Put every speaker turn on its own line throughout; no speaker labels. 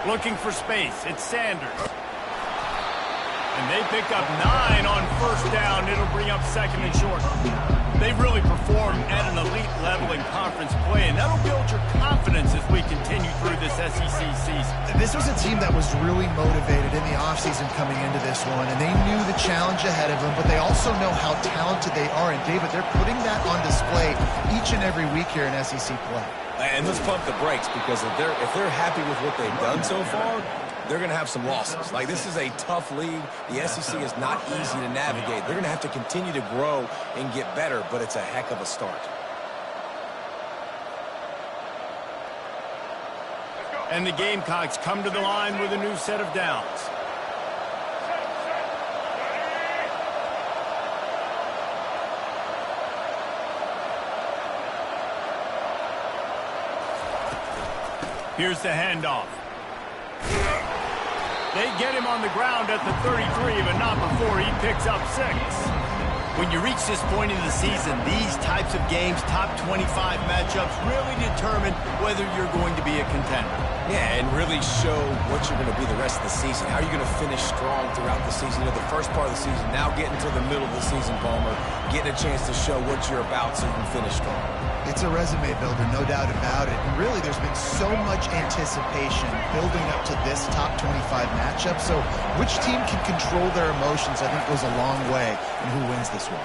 Looking for space. It's Sanders. And they pick up 9 on first down. It'll bring up second and short. They've really performed at an elite level in conference play, and that'll build your confidence as we continue through this SEC season.
This was a team that was really motivated in the offseason coming into this one, and they knew the challenge ahead of them, but they also know how talented they are. And, David, they're putting that on display each and every week here in SEC play.
And let's pump the brakes, because if they're happy with what they've done so far, they're going to have some losses. Like, this is a tough league. The SEC is not easy to navigate. They're going to have to continue to grow and get better, but it's a heck of a start.
And the Gamecocks come to the line with a new set of downs. Here's the handoff. They get him on the ground at the 33, but not before he picks up 6. When you reach this point in the season, these types of games, top 25 matchups, really determine whether you're going to be a contender.
Yeah, and really show what you're going to be the rest of the season. How are you going to finish strong throughout the season? You know, the first part of the season, now getting to the middle of the season, Palmer, getting a chance to show what you're about so you can finish strong.
It's a resume builder, no doubt about it. And really, there's been so much anticipation building up to this top 25 matchup. So which team can control their emotions, I think, goes a long way in who wins this one.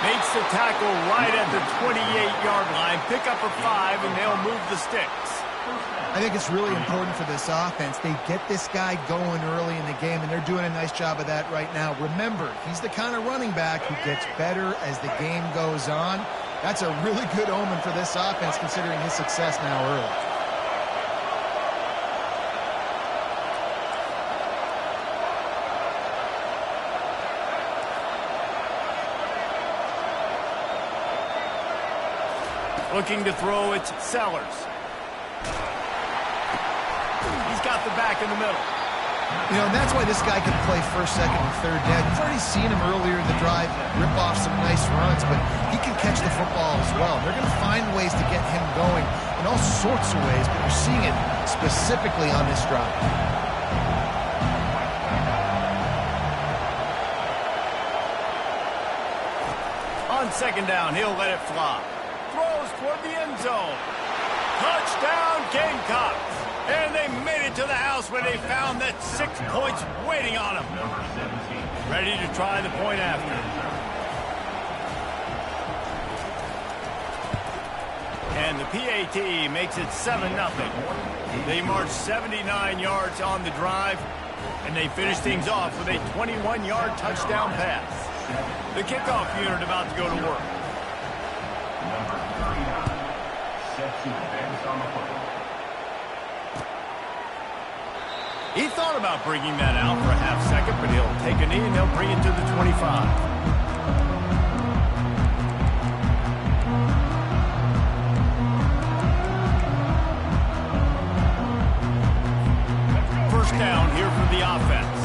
Makes the tackle right at the 28-yard line. Pick up a 5, and they'll move the sticks.
I think it's really important for this offense. They get this guy going early in the game, and they're doing a nice job of that right now. Remember, he's the kind of running back who gets better as the game goes on. That's a really good omen for this offense, considering his success now early.
Looking to throw, it's Sellers. He's got the back in the middle.
You know, and that's why this guy can play first, second, and third down. You've already seen him earlier in the drive rip off some nice runs, but he can catch the football as well. They're going to find ways to get him going in all sorts of ways, but you're seeing it specifically on this drive.
On second down, he'll let it fly. Throws toward the end zone. Touchdown, Gamecocks. And they made it to the house where they found that 6 points waiting on them. Ready to try the point after. And the PAT makes it 7-0. They march 79 yards on the drive, and they finish things off with a 21-yard touchdown pass. The kickoff unit about to go to work. He thought about bringing that out for a half second, but he'll take a knee and he'll bring it to the 25. First down here for the offense.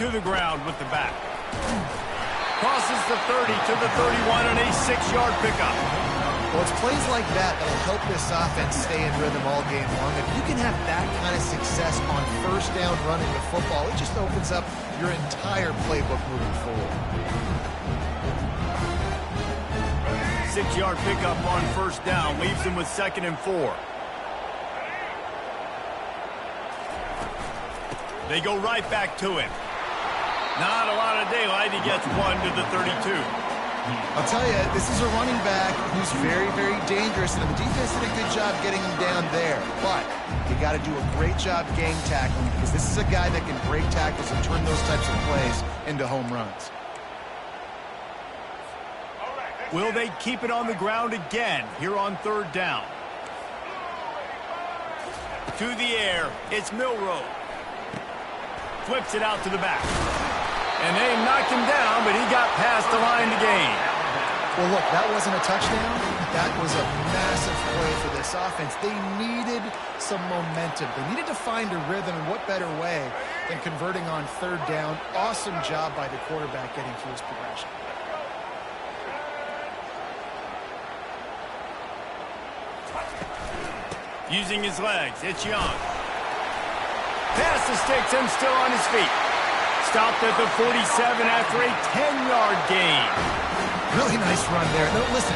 To the ground with the back. Crosses the 30 to the 31 and a 6-yard pickup.
Well, it's plays like that that'll help this offense stay in rhythm all game long. If you can have that kind of success on first down running the football, it just opens up your entire playbook moving forward.
6-yard pickup on first down leaves them with 2nd and 4. They go right back to him. Not a lot of daylight. He gets 1 to the 32.
I'll tell you, this is a running back who's very, very dangerous, and the defense did a good job getting him down there. But you got to do a great job game tackling, because this is a guy that can break tackles and turn those types of plays into home runs.
Will they keep it on the ground again here on third down? To the air, it's Milroe. Flips it out to the back. And they knocked him down, but he got past the line to gain.
Well, look, that wasn't a touchdown. That was a massive play for this offense. They needed some momentum. They needed to find a rhythm, and what better way than converting on third down. Awesome job by the quarterback getting through his progression.
Using his legs, it's Young. Past the sticks and still on his feet. Stopped at the 47 after a 10-yard gain.
Really nice run there. Now, listen,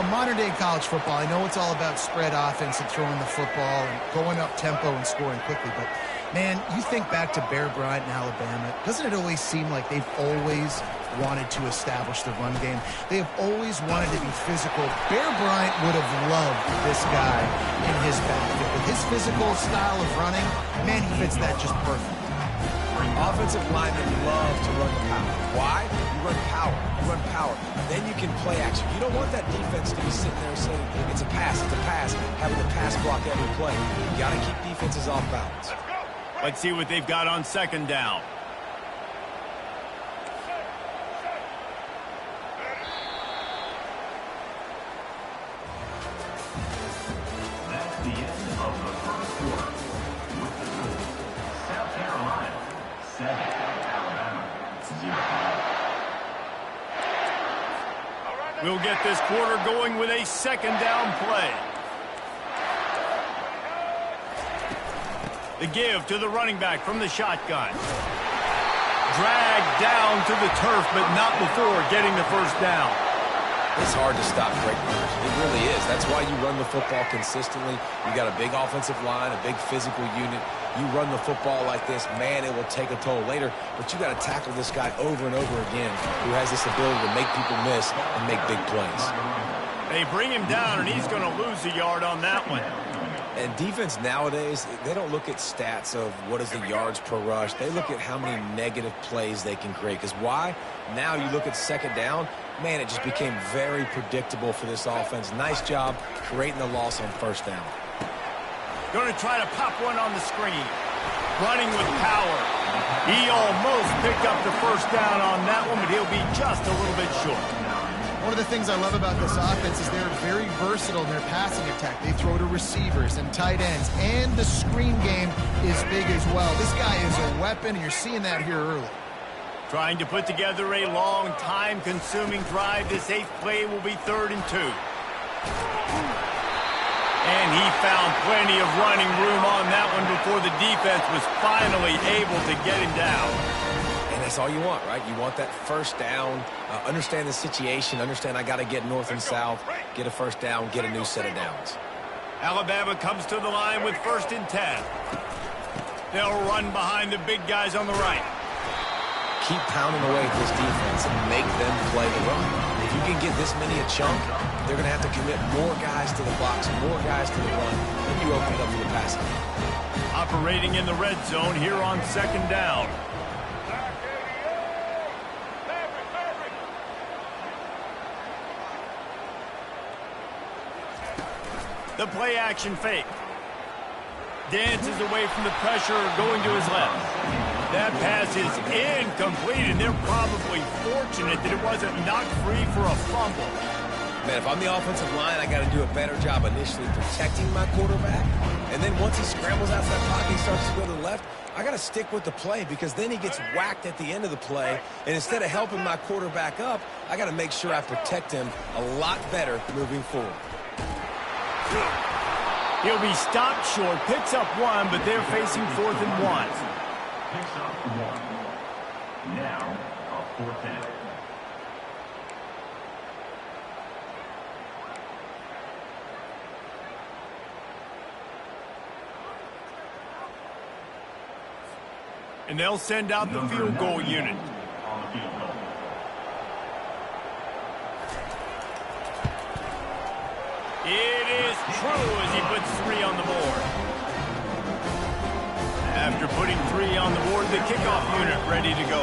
modern-day college football, I know it's all about spread offense and throwing the football and going up tempo and scoring quickly, but, man, you think back to Bear Bryant in Alabama, doesn't it always seem like they've always wanted to establish the run game? They have always wanted to be physical. Bear Bryant would have loved this guy in his backfield. With his physical style of running, man, he fits that just perfect.
Offensive linemen love to run the power. Why? You run power. You run power. Then you can play action. You don't want that defense to be sitting there saying, it's a pass, having to pass block every play. You got to keep defenses off balance.
Let's see what they've got on second down.
That's the end of the first quarter. With the score, South Carolina 7, Alabama 0.
We'll get this quarter going with a second down play. The give to the running back from the shotgun. Dragged down to the turf, but not before getting the first down.
It's hard to stop great runners. It really is. That's why you run the football consistently. You got a big offensive line, a big physical unit. You run the football like this, man, it will take a toll later. But you got to tackle this guy over and over again who has this ability to make people miss and make big plays.
They bring him down, and he's going to lose a yard on that one.
And defense nowadays, they don't look at stats of what is the yards per rush. They look at how many negative plays they can create. Because why? Now you look at second down, man, it just became very predictable for this offense. Nice job creating the loss on first down.
Going to try to pop one on the screen. Running with power. He almost picked up the first down on that one, but he'll be just a little bit short.
One of the things I love about this offense is they're very versatile in their passing attack. They throw to receivers and tight ends, and the screen game is big as well. This guy is a weapon, and you're seeing that here early.
Trying to put together a long, time-consuming drive. This 8th play will be 3rd and 2. And he found plenty of running room on that one before the defense was finally able to get him down.
And that's all you want, right? You want that first down, understand the situation, understand I got to get north and south, get a first down, get a new set of downs.
Alabama comes to the line with 1st and 10. They'll run behind the big guys on the right.
Keep pounding away at this defense and make them play the run. If you can get this many a chunk, they're going to have to commit more guys to the box, more guys to the run, then you open it up for the passing.
Operating in the red zone here on 2nd down. The play action fake. Dances away from the pressure, going to his left. That pass is incomplete, and they're probably fortunate that it wasn't knocked free for a fumble.
Man, if I'm the offensive line, I got to do a better job initially protecting my quarterback. And then once he scrambles out of that pocket and starts to go to the left, I got to stick with the play because then he gets whacked at the end of the play. And instead of helping my quarterback up, I got to make sure I protect him a lot better moving forward.
He'll be stopped short, picks up 1, but they're facing 4th and 1.
Picks up 1. Now, a 4th down.
And they'll send out the field goal unit.
On the field goal.
It is true as he puts 3 on the board. After putting 3 on the board, the kickoff unit ready to go.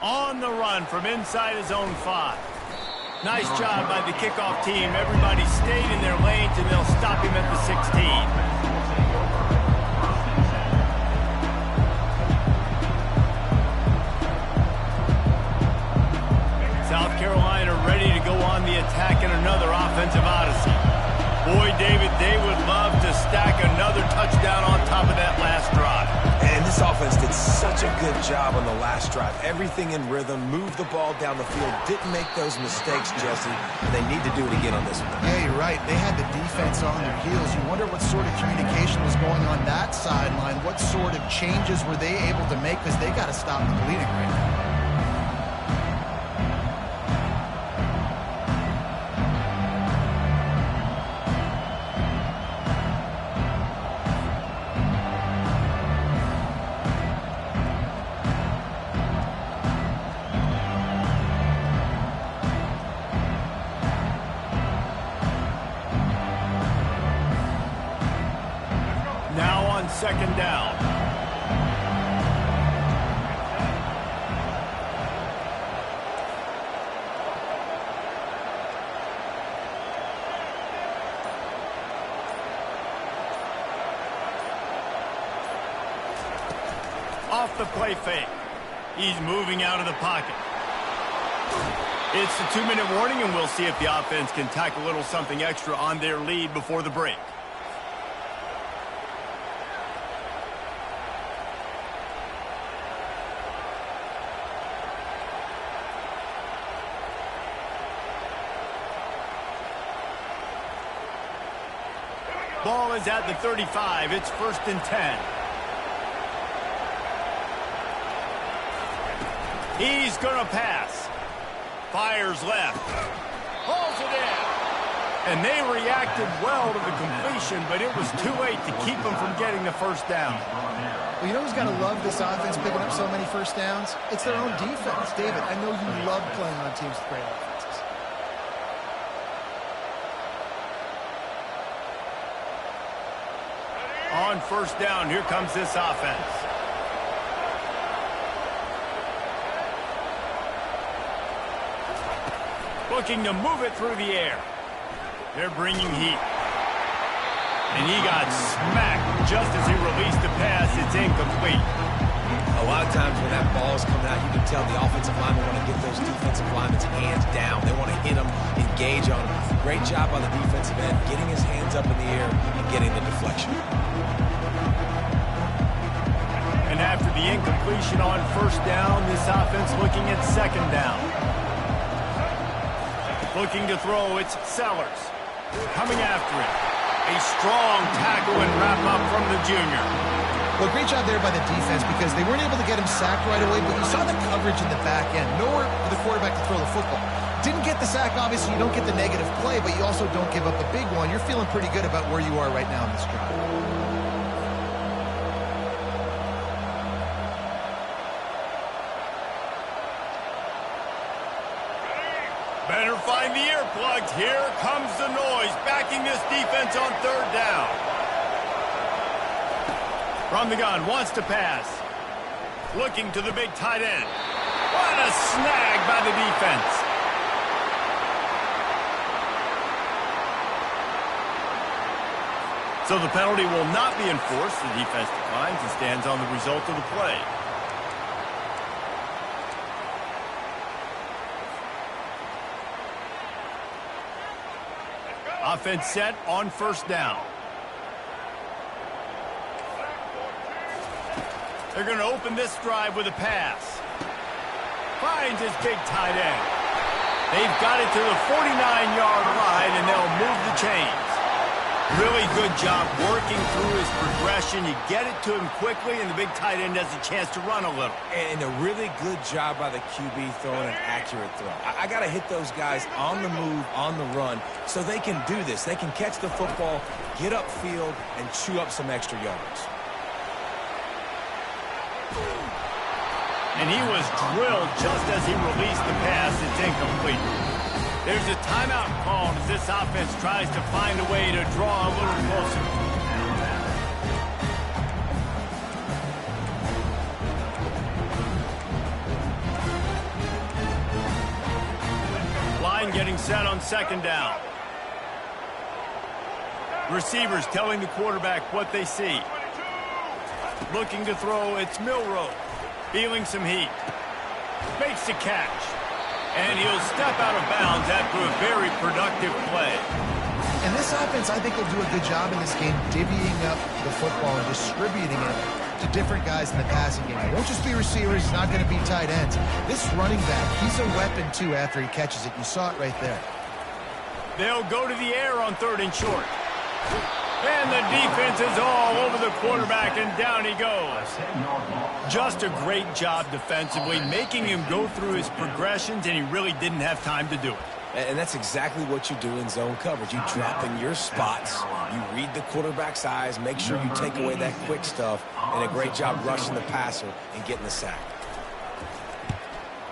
On the run from inside his own 5. Nice job by the kickoff team. Everybody stayed in their lanes, and they'll stop him at the 16. South Carolina ready to go on the attack in another offensive odyssey. Boy, David, they would love to stack another touchdown on top of that last drive.
And this offense did such such a good job on the last drive. Everything in rhythm, moved the ball down the field, didn't make those mistakes, Jesse, and they need to do it again on this one.
Yeah, you're right. They had the defense on their heels. You wonder what sort of communication was going on that sideline. What sort of changes were they able to make, because they got to stop the bleeding right now.
Now on second down. Off the play fake. He's moving out of the pocket. It's the 2-minute warning, and we'll see if the offense can tack a little something extra on their lead before the break. Ball is at the 35. It's 1st and 10. He's going to pass. Fires left. Pulls it in. And they reacted well to the completion, but it was too late to keep them from getting the first down.
Well, you know who's got to love this offense picking up so many first downs? It's their own defense. David, I know you love playing on teams with great offenses.
On first down, here comes this offense. Looking to move it through the air. They're bringing heat. And he got smacked just as he released the pass. It's incomplete.
A lot of times when that ball is coming out, you can tell the offensive linemen want to get those defensive linemen's hands down. They want to hit them, engage on them. Great job on the defensive end, getting his hands up in the air and getting the deflection.
And after the incompletion on first down, this offense looking at second down. Looking to throw, it's Sellers. Coming after it. A strong tackle and wrap-up from the junior.
Well, great job there by the defense, because they weren't able to get him sacked right away, but you saw the coverage in the back end. Nowhere for the quarterback to throw the football. Didn't get the sack, obviously. You don't get the negative play, but you also don't give up a big one. You're feeling pretty good about where you are right now in this drive.
Better find the earplugs. Here comes the noise, backing this defense on third down. From the gun, wants to pass. Looking to the big tight end. What a snag by the defense. So the penalty will not be enforced. The defense declines and stands on the result of the play. Offense set on first down. They're going to open this drive with a pass. Finds his big tight end. They've got it to the 49-yard line, and they'll move the chains. Really good job working through his progression. You get it to him quickly, and the big tight end has a chance to run a little.
And a really good job by the QB throwing an accurate throw. I got to hit those guys on the move, on the run, so they can do this. They can catch the football, get upfield, and chew up some extra yards.
And he was drilled just as he released the pass. It's incomplete. There's a timeout called as this offense tries to find a way to draw a little closer. Line getting set on second down. Receivers telling the quarterback what they see. Looking to throw, it's Milroe. Feeling some heat. Makes the catch. And he'll step out of bounds after a very productive play.
And this offense, I think, will do a good job in this game divvying up the football and distributing it to different guys in the passing game. It won't just be receivers. It's not going to be tight ends. This running back, he's a weapon, too, after he catches it. You saw it right there.
They'll go to the air on 3rd and short. And the defense is all over the quarterback, and down he goes. Just a great job defensively, making him go through his progressions, and he really didn't have time to do it.
And that's exactly what you do in zone coverage. You drop in your spots, you read the quarterback's eyes, make sure you take away that quick stuff, and a great job rushing the passer and getting the sack.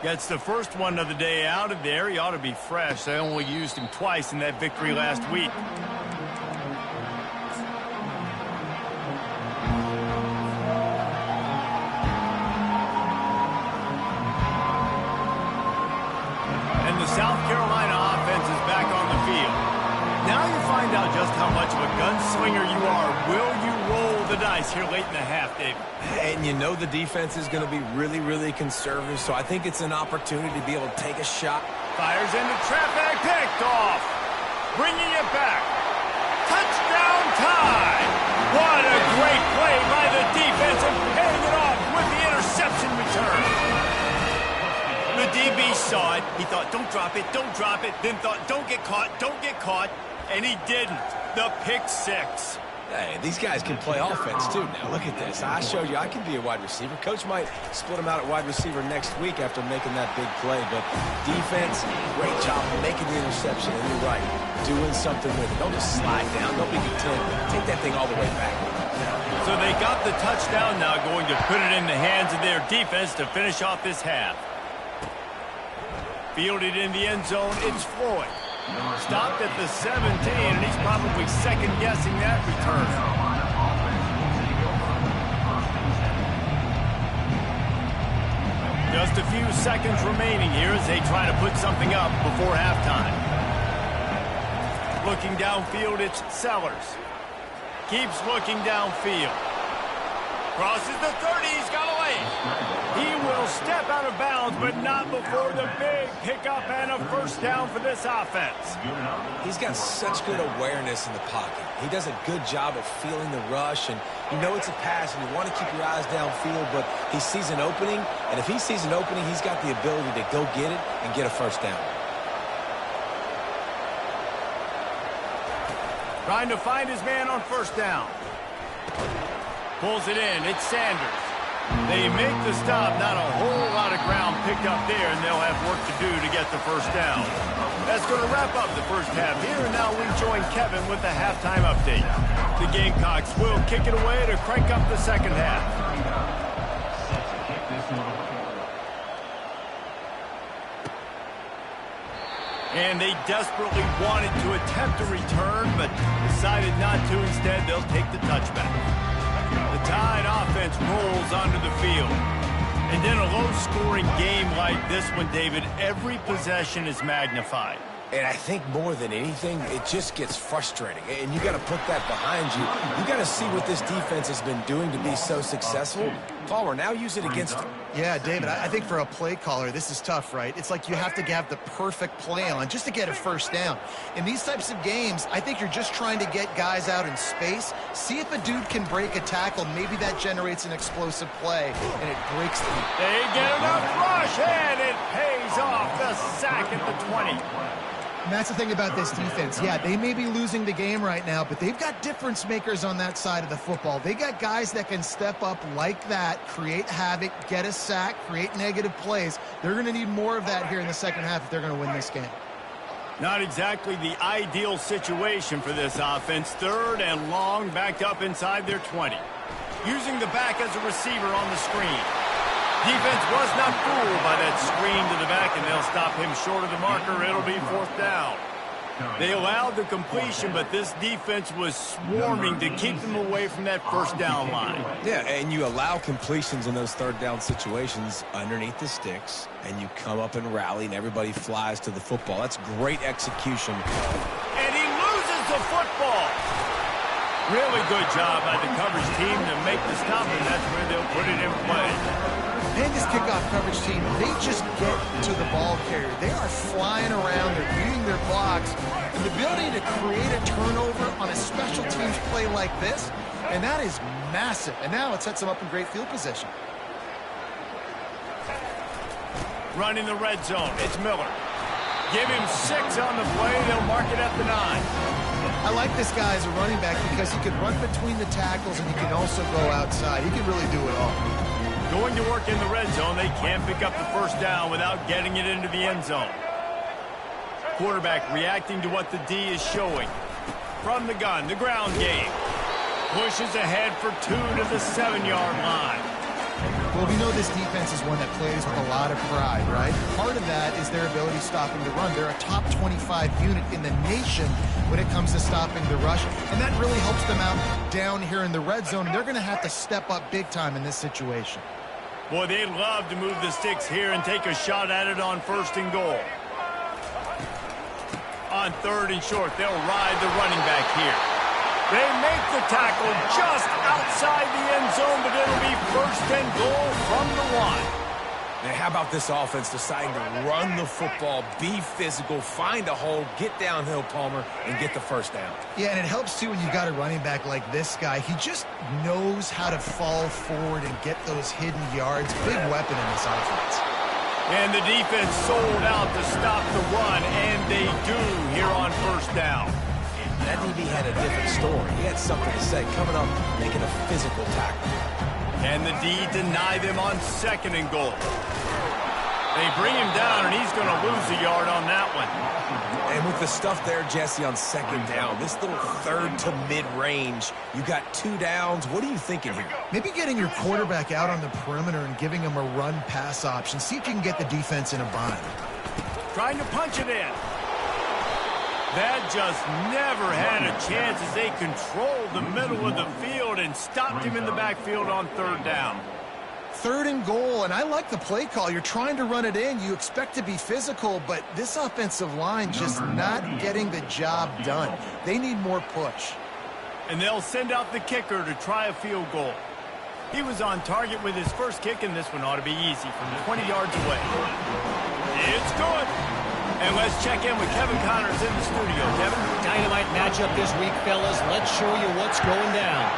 Gets the first one of the day out of there. He ought to be fresh. They only used him twice in that victory last week. South Carolina offense is back on the field. Now you find out just how much of a gunslinger you are. Will you roll the dice here late in the half, David?
And you know the defense is going to be really, really conservative, so I think it's an opportunity to be able to take a shot.
Fires into traffic, picked off. Bringing it back. Touchdown time. What a great play by the defense and paying it off with the interception return. The DB saw it. He thought, don't drop it, then thought, don't get caught, and he didn't. The pick six.
Hey, these guys can play offense, too. Now, look at this. I showed you I can be a wide receiver. Coach might split him out at wide receiver next week after making that big play, but defense, great job making the interception, and you're right, doing something with it. Don't just slide down. Don't be content. Take that thing all the way back.
So they got the touchdown now, going to put it in the hands of their defense to finish off this half. Fielded in the end zone, it's Floyd. Stopped at the 17, and he's probably second-guessing that return. Just a few seconds remaining here as they try to put something up before halftime. Looking downfield, it's Sellers. Keeps looking downfield. Crosses the 30, he's got a lane. He will step out of bounds, but not before the big pickup and a first down for this offense.
He's got such good awareness in the pocket. He does a good job of feeling the rush, and you know it's a pass, and you want to keep your eyes downfield, but he sees an opening, and if he sees an opening, he's got the ability to go get it and get a first down.
Trying to find his man on first down. Pulls it in. It's Sanders. They make the stop. Not a whole lot of ground picked up there, and they'll have work to do to get the first down. That's going to wrap up the first half here, and now we join Kevin with the halftime update. The Gamecocks will kick it away to crank up the second half. And they desperately wanted to attempt a return, but decided not to. Instead, they'll take the touchback. The Tide offense rolls onto the field. And in a low-scoring game like this one, David, every possession is magnified.
And I think more than anything, it just gets frustrating. And you got to put that behind you. You got to see what this defense has been doing to be so successful. Palmer, now use it against them.
Yeah, David, I think for a play caller, this is tough, right? It's like you have to have the perfect play on just to get a first down. In these types of games, I think you're just trying to get guys out in space, see if a dude can break a tackle. Maybe that generates an explosive play, and it breaks them.
They get enough rush, and it pays off. The sack at the 20.
And that's the thing about this defense. Yeah, they may be losing the game right now, but they've got difference makers on that side of the football. They got guys that can step up like that, create havoc, get a sack, create negative plays. They're going to need more of that here in the second half if they're going to win this game.
Not exactly the ideal situation for this offense. Third and long, backed up inside their 20. Using the back as a receiver on the screen. Defense was not fooled by that screen to the back, and they'll stop him short of the marker. It'll be fourth down. They allowed the completion, but this defense was swarming to keep them away from that first down line.
Yeah, and you allow completions in those third down situations underneath the sticks, and you come up and rally, and everybody flies to the football. That's great execution.
And he loses the football. Really good job by the coverage team to make the stop, and that's where they'll put it in play.
And this kickoff coverage team, they just get to the ball carrier. They are flying around, they're beating their blocks, and the ability to create a turnover on a special teams play like this, And that is massive. And now it sets them up in great field position.
Running the red zone, it's Miller. Give him 6 on the play. They'll mark it at the 9.
I like this guy as a running back because he can run between the tackles and he can also go outside. He can really do it all.
Going to work in the red zone, they can't pick up the first down without getting it into the end zone. Quarterback reacting to what the D is showing. From the gun, the ground game. Pushes ahead for 2 to the 7-yard line.
Well, we know this defense is one that plays with a lot of pride, right? Part of that is their ability stopping the run. They're a top 25 unit in the nation when it comes to stopping the rush, and that really helps them out down here in the red zone. They're going to have to step up big time in this situation.
Boy, they'd love to move the sticks here and take a shot at it on 1st and goal. On 3rd and short, they'll ride the running back here. They make the tackle just outside the end zone, but it'll be 1st and goal from the 1.
Now, how about this offense deciding to run the football, be physical, find a hole, get downhill, Palmer, and get the first down?
Yeah, and it helps, too, when you've got a running back like this guy. He just knows how to fall forward and get those hidden yards. Big weapon in this offense.
And the defense sold out to stop the run, and they do here on 1st down.
That DB had a different story. He had something to say, coming up, making a physical tackle.
And the D deny them on 2nd and goal. They bring him down, and he's going to lose a yard on that one.
And with the stuff there, Jesse, on 2nd down, this little 3rd to mid-range, you got 2 downs. What are you thinking here?
Maybe getting your quarterback out on the perimeter and giving him a run-pass option. See if you can get the defense in a bind.
Trying to punch it in. That just never had a chance as they controlled the middle of the field and stopped him in the backfield on 3rd down.
3rd and goal, and I like the play call. You're trying to run it in. You expect to be physical, but this offensive line just not getting the job done. They need more push.
And they'll send out the kicker to try a field goal. He was on target with his first kick, and this one ought to be easy from 20 yards away. It's good. And let's check in with Kevin Connors in the studio. Kevin?
Dynamite matchup this week, fellas. Let's show you what's going down.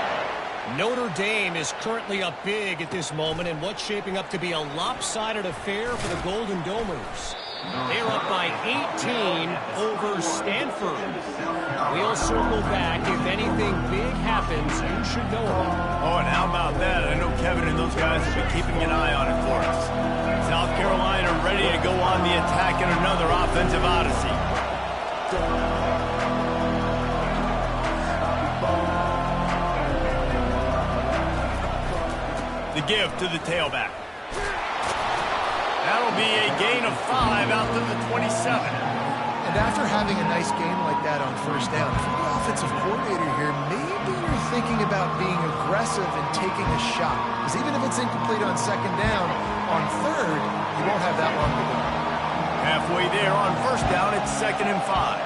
Notre Dame is currently up big at this moment in what's shaping up to be a lopsided affair for the Golden Domers. They're up by 18 over Stanford. We'll circle back. If anything big happens, you should know about it.
Oh, and how about that? I know Kevin and those guys will be keeping an eye on it for us. South Carolina ready to go on the attack in another offensive odyssey. The give to the tailback. That'll be a gain of 5 out to the 27.
And after having a nice game like that on 1st down, for the offensive coordinator here, maybe you're thinking about being aggressive and taking a shot. Because even if it's incomplete on 2nd down, on 3rd, you won't have that long to go.
Halfway there on 1st down, it's 2nd and 5.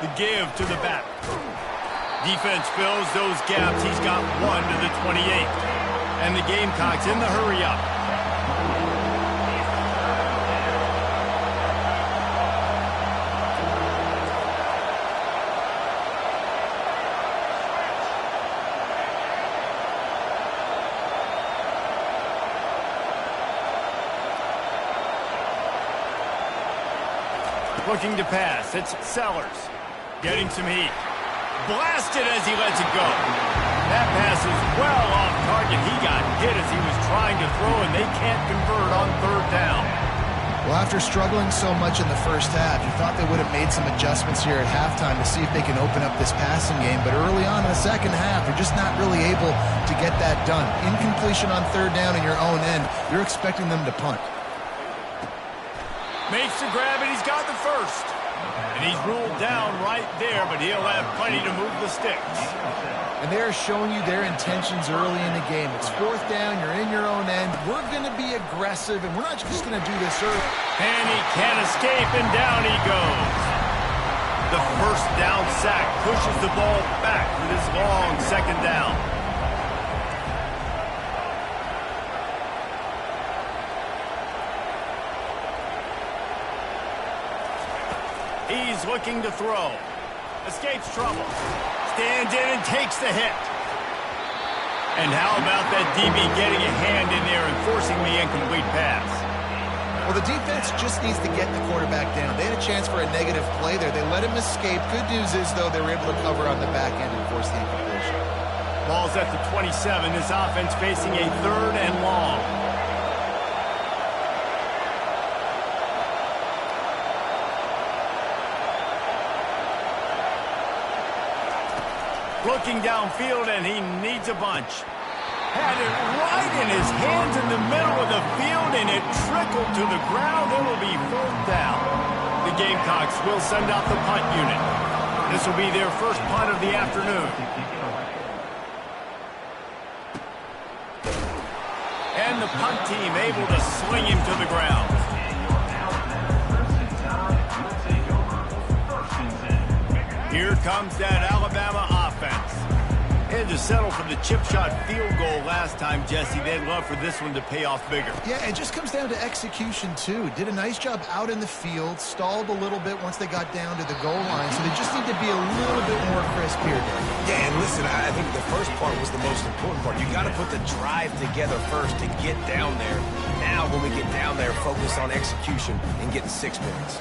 The give to the back. Defense fills those gaps. He's got 1 to the 28. And the Gamecocks in the hurry-up. Looking to pass. It's Sellers. Getting some heat. Blasted as he lets it go. That pass is well off target. He got hit as he was trying to throw, and they can't convert on 3rd down.
Well, after struggling so much in the first half, you thought they would have made some adjustments here at halftime to see if they can open up this passing game. But early on in the second half, they're just not really able to get that done. Incompletion on 3rd down in your own end, you're expecting them to punt.
Makes the grab, and he's got the first. And he's ruled down right there, but he'll have plenty to move the sticks.
And they're showing you their intentions early in the game. It's 4th down, you're in your own end. We're going to be aggressive, and we're not just going to do this early.
And he can't escape, and down he goes. The 1st down sack pushes the ball back for this long 2nd down. He's looking to throw. Escapes trouble. Stands in and takes the hit. And how about that DB getting a hand in there and forcing the incomplete pass?
Well, the defense just needs to get the quarterback down. They had a chance for a negative play there. They let him escape. Good news is, though, they were able to cover on the back end and force the incompletion.
Ball's at the 27. This offense facing a 3rd and long. Looking downfield, and he needs a bunch. Had it right in his hands in the middle of the field, and it trickled to the ground. It'll be 4th down. The Gamecocks will send out the punt unit. This will be their first punt of the afternoon. And the punt team able to sling him to the ground. Here comes that Alabama offense. Had to settle for the chip shot field goal last time, Jesse. They'd love for this one to pay off bigger.
Yeah, it just comes down to execution, too. Did a nice job out in the field, stalled a little bit once they got down to the goal line, so they just need to be a little bit more crisp here, Dave.
Yeah, and listen, I think the first part was the most important part. You got to put the drive together first to get down there. Now, when we get down there, focus on execution and getting 6 points.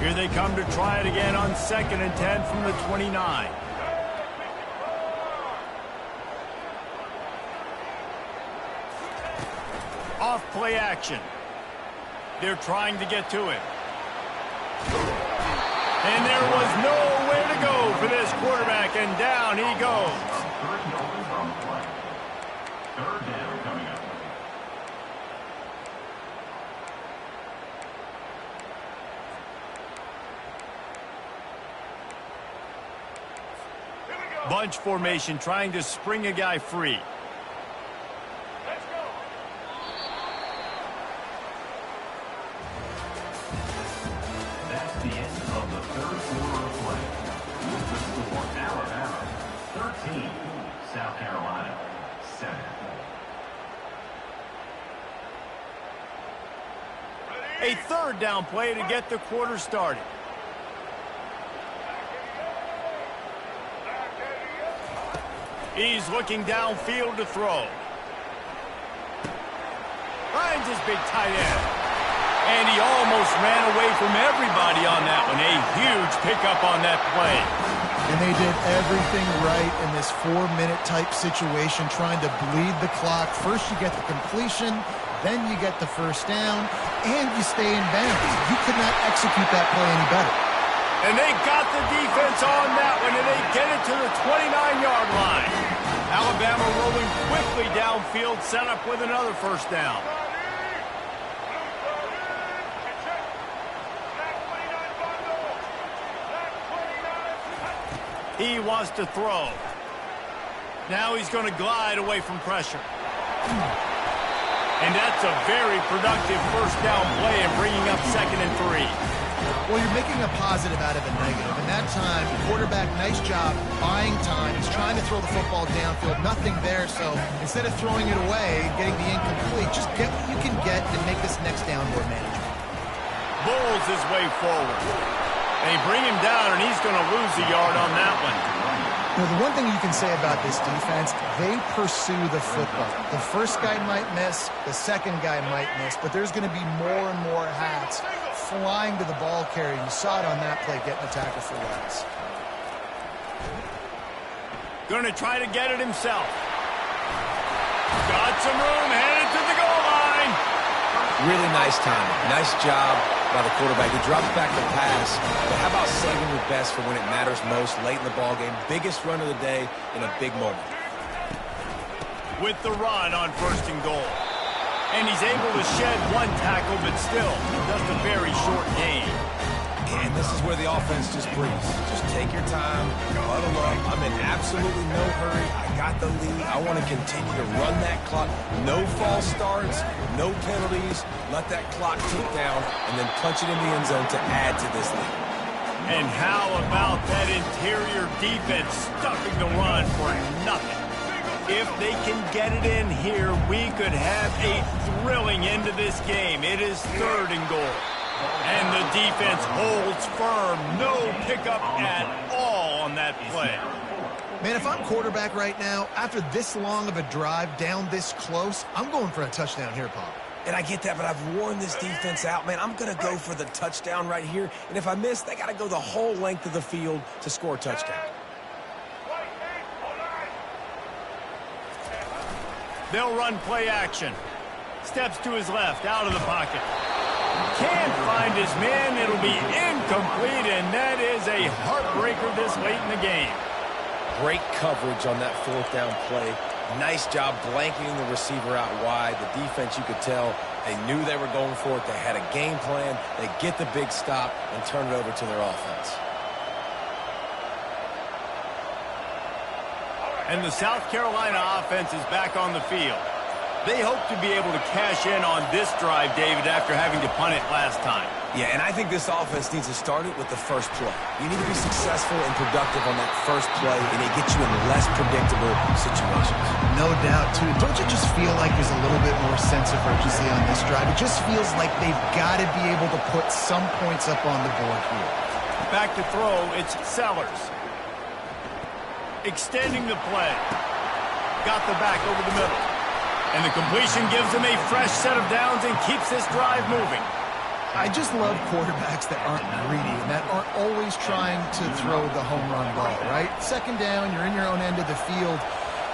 Here they come to try it again on 2nd and 10 from the 29. Off play action. They're trying to get to it. And there was nowhere to go for this quarterback, and down he goes.
3rd down coming up.
Bunch formation trying to spring a guy free.
That's the end of the 3rd quarter of play. With the score, Alabama 13, South Carolina 7.
A 3rd down play to get the quarter started. He's looking downfield to throw. Finds his big tight end. And he almost ran away from everybody on that one. A huge pickup on that play.
And they did everything right in this 4-minute type situation, trying to bleed the clock. First you get the completion, then you get the first down, and you stay in bounds. You could not execute that play any better.
And they got the defense on that one, and they get it to the 29-yard line. Alabama rolling quickly downfield, set up with another first down. He wants to throw. Now he's going to glide away from pressure. And that's a very productive first down play and bringing up 2nd and 3.
Well, you're making a positive out of a negative. And that time, the quarterback, nice job, buying time. He's trying to throw the football downfield. Nothing there, so instead of throwing it away and getting the incomplete, just get what you can get and make this next down more manageable.
Bulls his way forward. They bring him down, and he's going to lose a yard on that one.
You know, the one thing you can say about this defense, they pursue the football. The first guy might miss, the second guy might miss, but there's going to be more and more hats flying to the ball carrier. You saw it on that play, getting a tackle for loss.
Going to try to get it himself. Got some room, headed to the goal line.
Really nice timing. Nice job by the quarterback. He drops back the pass, but how about saving your best for when it matters most late in the ballgame? Biggest run of the day in a big moment.
With the run on 1st and goal. And he's able to shed one tackle, but still, just a very short game.
And this is where the offense just breathes. Just take your time, huddle up. I'm in absolutely no hurry. I got the lead. I want to continue to run that clock. No false starts, no penalties. Let that clock tick down, and then punch it in the end zone to add to this lead.
And how about that interior defense stuffing the run for nothing? If they can get it in here, we could have a thrilling end to this game. It is 3rd and goal. And the defense holds firm. No pickup at all on that play.
Man, if I'm quarterback right now, after this long of a drive down this close, I'm going for a touchdown here, Paul.
And I get that, but I've worn this defense out, man. I'm going to go for the touchdown right here. And if I miss, they got to go the whole length of the field to score a touchdown.
They'll run play action. Steps to his left, out of the pocket. Can't find his man. It'll be incomplete, and that is a heartbreaker this late in the game.
Great coverage on that fourth down play. Nice job blanketing the receiver out wide. The defense, you could tell, they knew they were going for it. They had a game plan. They get the big stop and turn it over to their offense.
And the South Carolina offense is back on the field. They hope to be able to cash in on this drive, David, after having to punt it last time.
Yeah, and I think this offense needs to start it with the first play. You need to be successful and productive on that first play, and it gets you in less predictable situations.
No doubt, too. Don't you just feel like there's a little bit more sense of urgency on this drive? It just feels like they've got to be able to put some points up on the board here.
Back to throw, it's Sellers. Extending the play. Got the back over the middle. And the completion gives him a fresh set of downs and keeps this drive moving.
I just love quarterbacks that aren't greedy and that aren't always trying to throw the home run ball, right? Second down, you're in your own end of the field.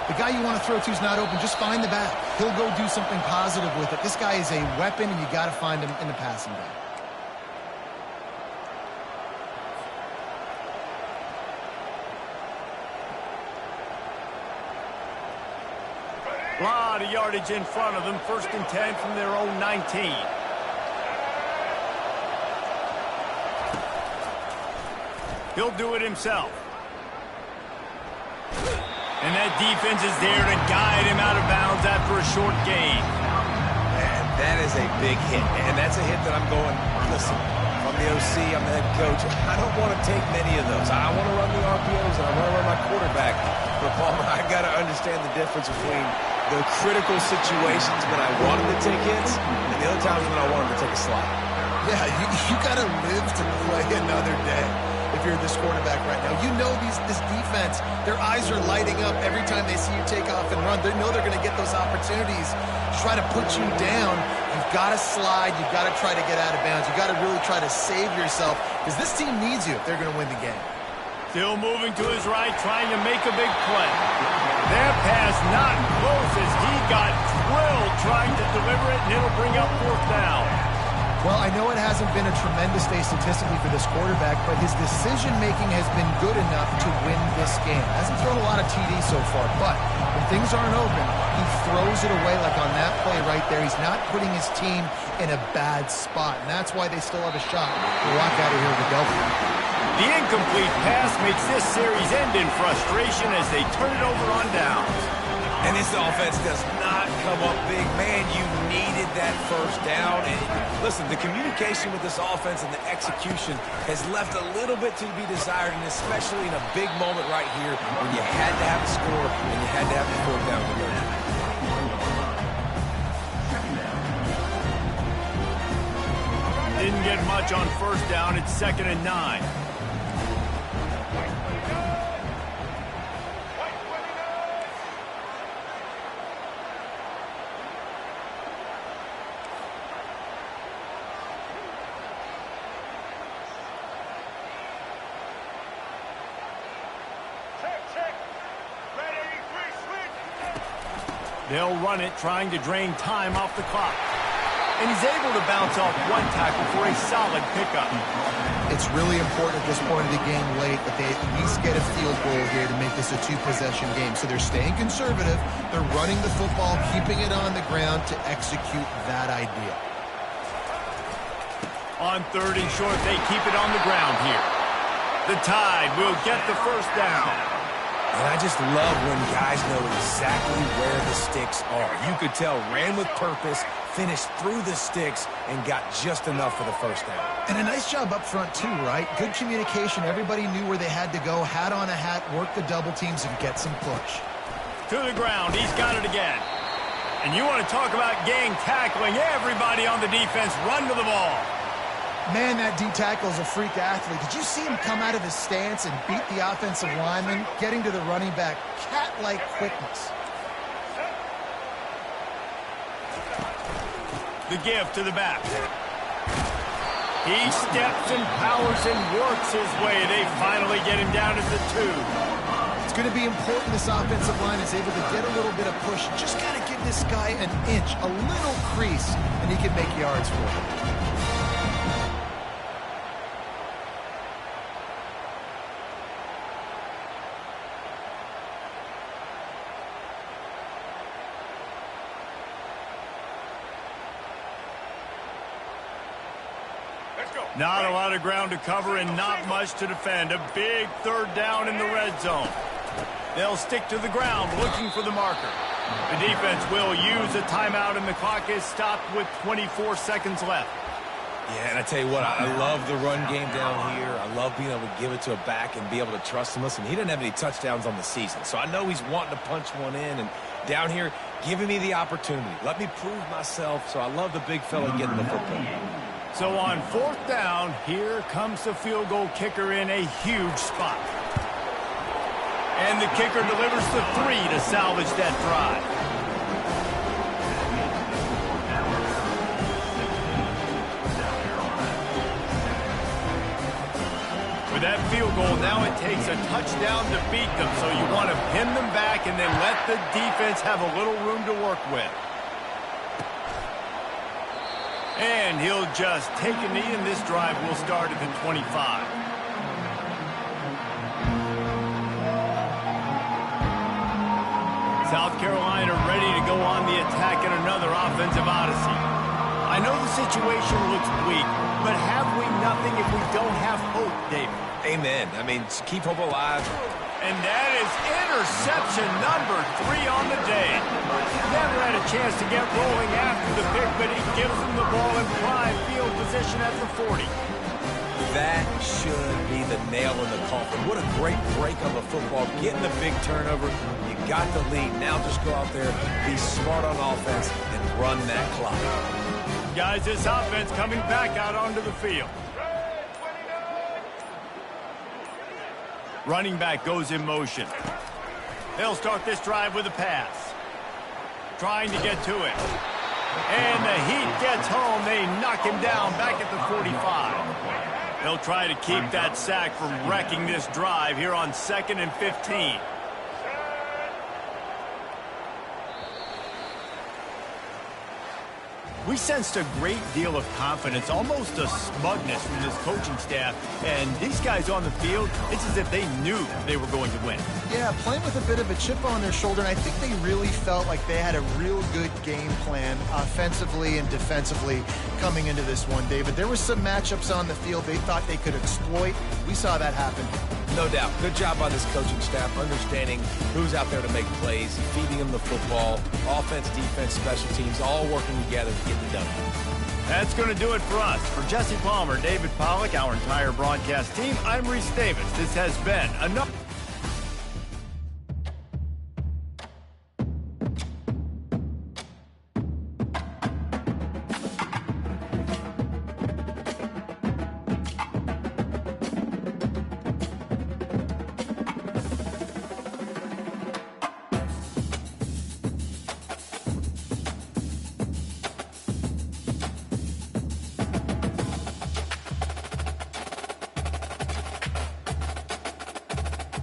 The guy you want to throw to is not open. Just find the back. He'll go do something positive with it. This guy is a weapon, and you got to find him in the passing game.
A lot of yardage in front of them. 1st and 10 from their own 19. He'll do it himself. And that defense is there to guide him out of bounds after a short gain.
And that is a big hit. And that's a hit that I'm going, listen, I'm the OC, I'm the head coach. I don't want to take many of those. I want to run the RPOs and I want to run my quarterback. But, Palmer, I got to understand the difference between the critical situations when I want him to take hits and the other times when I want him to take a slide.
Yeah, you got to live to play another day. If you're this quarterback right now, you know this defense, their eyes are lighting up every time they see you take off and run. They know they're going to get those opportunities to try to put you down. You've got to slide. You've got to try to get out of bounds. You've got to really try to save yourself because this team needs you if they're going to win the game.
Still moving to his right, trying to make a big play. That pass not close as he got drilled trying to deliver it, and it'll bring up 4th down.
Well, I know it hasn't been a tremendous day statistically for this quarterback, but his decision-making has been good enough to win this game. Hasn't thrown a lot of TDs so far, but when things aren't open, he throws it away like on that play right there. He's not putting his team in a bad spot, and that's why they still have a shot to walk out of here with a W.
The incomplete pass makes this series end in frustration as they turn it over on downs.
And this offense does not come up big. Man, you needed that first down. And listen, the communication with this offense and the execution has left a little bit to be desired, and especially in a big moment right here when you had to have a score and you had to have the 4th down conversion.
Didn't get much on 1st down. It's 2nd and 9. They'll run it, trying to drain time off the clock. And he's able to bounce off one tackle for a solid pickup.
It's really important at this point of the game late that they at least get a field goal here to make this a 2-possession game. So they're staying conservative. They're running the football, keeping it on the ground to execute that idea.
On 3rd and short, they keep it on the ground here. The Tide will get the 1st down.
And I just love when guys know exactly where the sticks are. You could tell, ran with purpose, finished through the sticks, and got just enough for the 1st down.
And a nice job up front, too, right? Good communication. Everybody knew where they had to go. Hat on a hat, work the double teams, and get some push.
To the ground. He's got it again. And you want to talk about gang tackling. Everybody on the defense run to the ball.
Man, that D tackle is a freak athlete. Did you see him come out of his stance and beat the offensive lineman, getting to the running back? Cat-like quickness.
The give to the back. He steps and powers and works his way. They finally get him down at the 2.
It's going to be important this offensive line is able to get a little bit of push. Just got to give this guy an inch, a little crease, and he can make yards for it.
Not a lot of ground to cover and not much to defend. A big 3rd down in the red zone. They'll stick to the ground looking for the marker. The defense will use a timeout and the clock is stopped with 24 seconds left.
Yeah, and I tell you what, I love the run game down here. I love being able to give it to a back and be able to trust him. Listen, he didn't have any touchdowns on the season, so I know he's wanting to punch one in. And down here, giving me the opportunity. Let me prove myself, so I love the big fella getting the football.
So on 4th down, here comes the field goal kicker in a huge spot. And the kicker delivers the 3 to salvage that drive. With that field goal, now it takes a touchdown to beat them. So you want to pin them back and then let the defense have a little room to work with. And he'll just take a knee, and this drive will start at the 25. South Carolina ready to go on the attack in another offensive odyssey. I know the situation looks bleak, but have we nothing if we don't have hope, David?
Amen. I mean, keep hope alive.
And that is interception number 3 on the day. Never had a chance to get rolling after the pick, but he gives them the ball in prime field position at the 40.
That should be the nail in the coffin. What a great break on the football. Getting the big turnover. You got the lead. Now just go out there, be smart on offense, and run that clock.
Guys, this offense coming back out onto the field. Running back goes in motion. They'll start this drive with a pass. Trying to get to it. And the heat gets home. They knock him down back at the 45. They'll try to keep that sack from wrecking this drive here on 2nd and 15. We sensed a great deal of confidence, almost a smugness from this coaching staff. And these guys on the field, it's as if they knew they were going to win.
Yeah, playing with a bit of a chip on their shoulder, and I think they really felt like they had a real good game plan offensively and defensively coming into this one, David. There were some matchups on the field they thought they could exploit. We saw that happen.
No doubt. Good job by this coaching staff, understanding who's out there to make plays, feeding them the football, offense, defense, special teams, all working together to get it done.
That's going to do it for us. For Jesse Palmer, David Pollack, our entire broadcast team, I'm Reese Davis. This has been another...